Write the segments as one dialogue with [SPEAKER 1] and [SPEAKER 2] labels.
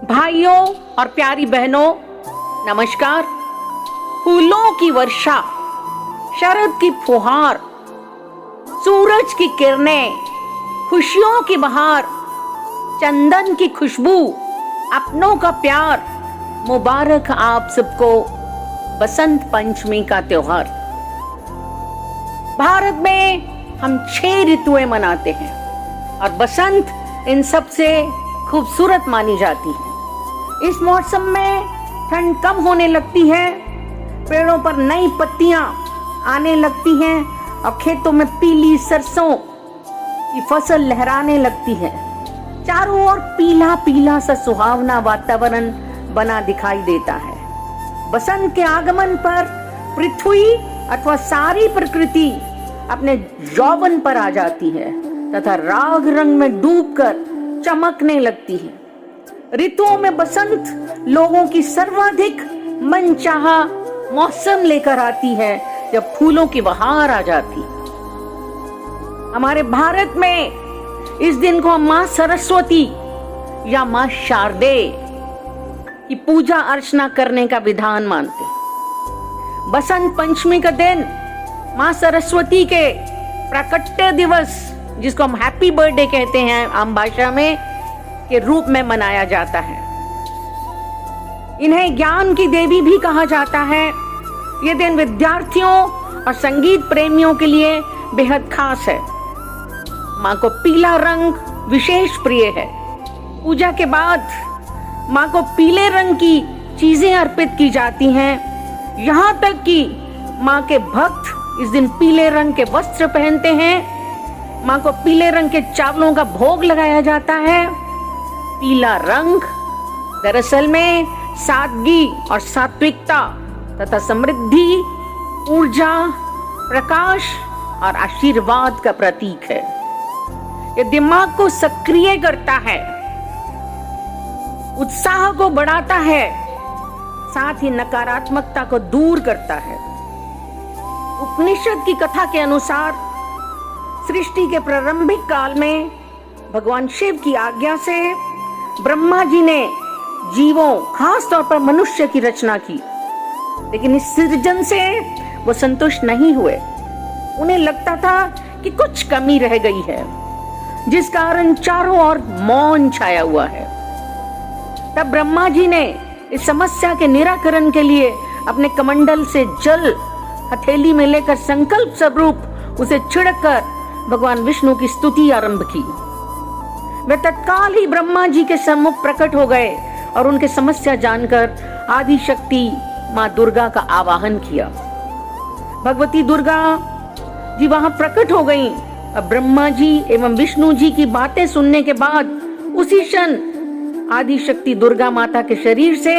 [SPEAKER 1] भाइयों और प्यारी बहनों, नमस्कार। फूलों की वर्षा, शरद की फुहार, सूरज की किरणें, खुशियों की बहार, चंदन की खुशबू, अपनों का प्यार, मुबारक आप सबको बसंत पंचमी का त्योहार। भारत में हम 6 ऋतुएं मनाते हैं और बसंत इन सब से खूबसूरत मानी जाती है। इस मौसम में ठंड कम होने लगती है, पेड़ों पर नई पत्तियां आने लगती हैं और खेतों में पीली सरसों की फसल लहराने लगती है। चारों ओर पीला पीला सा सुहावना वातावरण बना दिखाई देता है। बसंत के आगमन पर पृथ्वी अथवा सारी प्रकृति अपने यौवन पर आ जाती है तथा राग रंग में डूबकर चमकने लगती है। ऋतुओं में बसंत लोगों की सर्वाधिक मनचाहा मौसम लेकर आती है, जब फूलों की बहार आ जाती है। हमारे भारत में इस दिन को हम माँ सरस्वती या माँ शारदे की पूजा अर्चना करने का विधान मानते हैं। बसंत पंचमी का दिन माँ सरस्वती के प्राकट्य दिवस, जिसको हम हैप्पी बर्थडे कहते हैं आम भाषा में, के रूप में मनाया जाता है। इन्हें ज्ञान की देवी भी कहा जाता है। ये दिन विद्यार्थियों और संगीत प्रेमियों के लिए बेहद खास है। माँ को पीला रंग विशेष प्रिय है। पूजा के बाद माँ को पीले रंग की चीजें अर्पित की जाती हैं। यहाँ तक कि माँ के भक्त इस दिन पीले रंग के वस्त्र पहनते हैं। माँ को पीले रंग के चावलों का भोग लगाया जाता है। पीला रंग दरअसल में सादगी और सात्विकता तथा समृद्धि, ऊर्जा, प्रकाश और आशीर्वाद का प्रतीक है। ये दिमाग को सक्रिय करता है, उत्साह को बढ़ाता है, साथ ही नकारात्मकता को दूर करता है। उपनिषद की कथा के अनुसार सृष्टि के प्रारंभिक काल में भगवान शिव की आज्ञा से ब्रह्मा जी ने जीवों, खास तौर पर मनुष्य की रचना की, लेकिन इस सृजन से वो संतुष्ट नहीं हुए। उन्हें लगता था कि कुछ कमी रह गई है, जिस कारण चारों ओर मौन छाया हुआ है। तब ब्रह्मा जी ने इस समस्या के निराकरण के लिए अपने कमंडल से जल हथेली में लेकर संकल्प स्वरूप उसे छिड़ककर भगवान विष्णु की स्तुति आरंभ की। वे तत्काल ही ब्रह्मा जी के सम्मुख प्रकट हो गए और उनकी समस्या जानकर आदि शक्ति माँ दुर्गा का आवाहन किया। भगवती दुर्गा जी वहां प्रकट हो गईं। अब ब्रह्मा जी एवं विष्णु जी की बातें सुनने के बाद उसी क्षण आदि शक्ति दुर्गा माता के शरीर से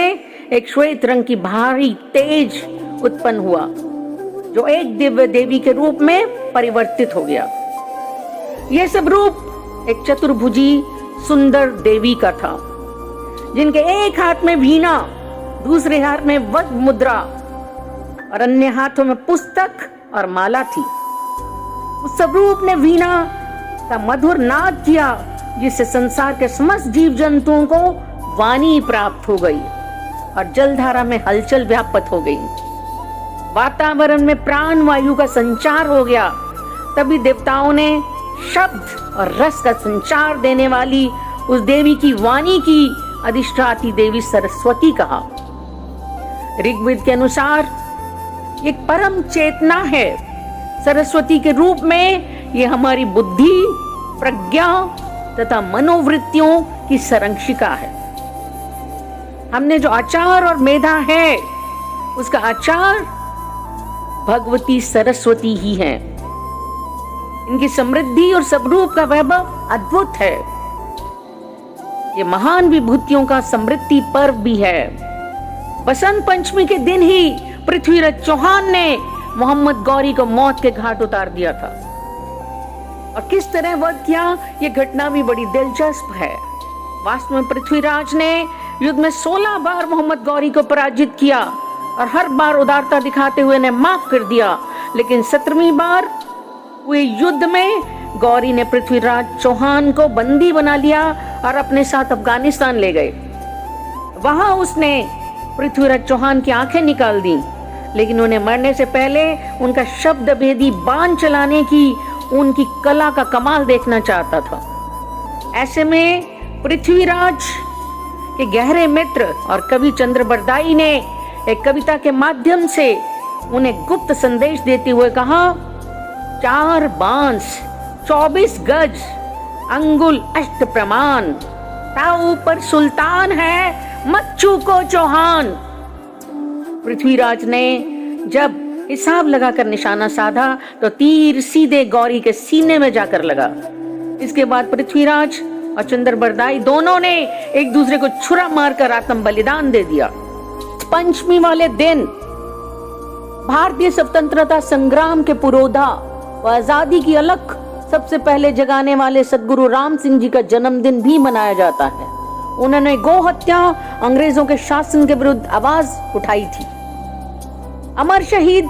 [SPEAKER 1] एक श्वेत रंग की भारी तेज उत्पन्न हुआ, जो एक दिव्य देवी के रूप में परिवर्तित हो गया। यह सब रूप एक चतुर्भुजी सुंदर देवी का था, जिनके एक हाथ में वीणा, दूसरे हाथ में वज्र मुद्रा और अन्य हाथों में पुस्तक और माला थी। उस स्वरूप ने वीणा का मधुर नाद किया, जिससे संसार के समस्त जीव जंतुओं को वाणी प्राप्त हो गई और जलधारा में हलचल व्याप्त हो गई। वातावरण में प्राण वायु का संचार हो गया। तभी देवताओं ने शब्द और रस का संचार देने वाली उस देवी की वाणी की अधिष्ठात्री देवी सरस्वती कहा। ऋग्वेद के अनुसार ये परम चेतना है। सरस्वती के रूप में ये हमारी बुद्धि, प्रज्ञा तथा मनोवृत्तियों की संरक्षिका है। हमने जो आचार और मेधा है, उसका आचार भगवती सरस्वती ही है। इनकी समृद्धि और स्वरूप का वैभव अद्भुत है। ये महान विभूतियों का समृद्धि पर्व भी है। बसंत पंचमी के दिन ही पृथ्वीराज चौहान ने मोहम्मद गौरी को मौत के घाट उतार दिया था। और किस तरह वध किया, ये घटना भी बड़ी दिलचस्प है। वास्तव में पृथ्वीराज ने युद्ध में 16 बार मोहम्मद गौरी को पराजित किया और हर बार उदारता दिखाते हुए ने माफ कर दिया, लेकिन 17वीं बार हुए युद्ध में गौरी ने पृथ्वीराज चौहान को बंदी बना लिया और अपने साथ अफगानिस्तान ले गए। वहां उसने पृथ्वीराज चौहान की आंखें निकाल दी, लेकिन उन्हें मरने से पहले उनका शब्द भेदी बाण चलाने की उनकी कला का कमाल देखना चाहता था। ऐसे में पृथ्वीराज के गहरे मित्र और कवि चंद्रबरदाई ने एक कविता के माध्यम से उन्हें गुप्त संदेश देते हुए कहा, 4 बांस 24 गज अंगुल अष्ट प्रमाण, ताऊ पर सुल्तान है मत चूको चौहान। पृथ्वीराज ने जब हिसाब लगाकर निशाना साधा तो तीर सीधे गौरी के सीने में जाकर लगा। इसके बाद पृथ्वीराज और चंद्रबरदाई दोनों ने एक दूसरे को छुरा मारकर आत्म बलिदान दे दिया। पंचमी वाले दिन भारतीय स्वतंत्रता संग्राम के पुरोधा व आजादी की अलख सबसे पहले जगाने वाले सदगुरु राम सिंह जी का जन्मदिन भी मनाया जाता है। उन्होंने गौ हत्या, अंग्रेजों के शासन के विरुद्ध आवाज उठाई थी। अमर शहीद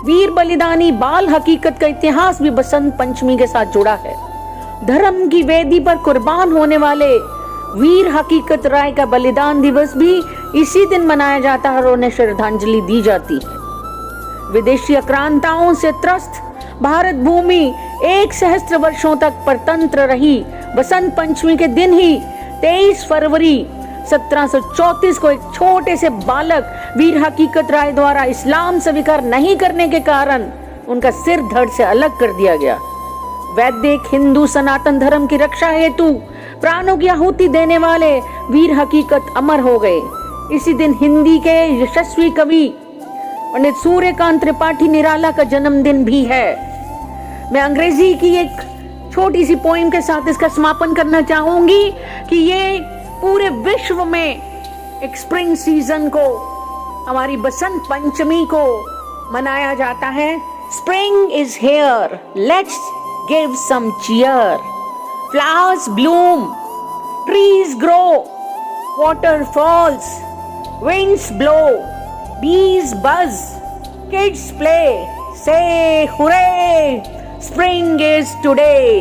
[SPEAKER 1] वीर बलिदानी बाल हकीकत का इतिहास भी बसंत पंचमी के साथ जुड़ा है। धर्म की वेदी पर कुर्बान होने वाले वीर हकीकत राय का बलिदान दिवस भी इसी दिन मनाया जाता है और उन्हें श्रद्धांजलि दी जाती है। विदेशी आक्रांताओं से त्रस्त भारत भूमि 1 सहस्त्र वर्षों तक परतंत्र रही। बसंत पंचमी के दिन ही 23 फरवरी 1734 को एक छोटे से बालक वीर हकीकत राय द्वारा इस्लाम स्वीकार नहीं करने के कारण उनका सिर धड़ से अलग कर दिया गया। वैदिक हिंदू सनातन धर्म की रक्षा हेतु प्राणों की आहुति देने वाले वीर हकीकत अमर हो गए। इसी दिन हिंदी के यशस्वी कवि पंडित सूर्यकांत त्रिपाठी निराला का जन्मदिन भी है। मैं अंग्रेजी की एक छोटी सी पोइम के साथ इसका समापन करना चाहूंगी कि ये पूरे विश्व में एक स्प्रिंग सीजन को, हमारी बसंत पंचमी को मनाया जाता है। Spring is here, let's give some cheer. Flowers bloom, trees grow, water falls, winds blow, bees buzz, kids play, say hooray, spring is today.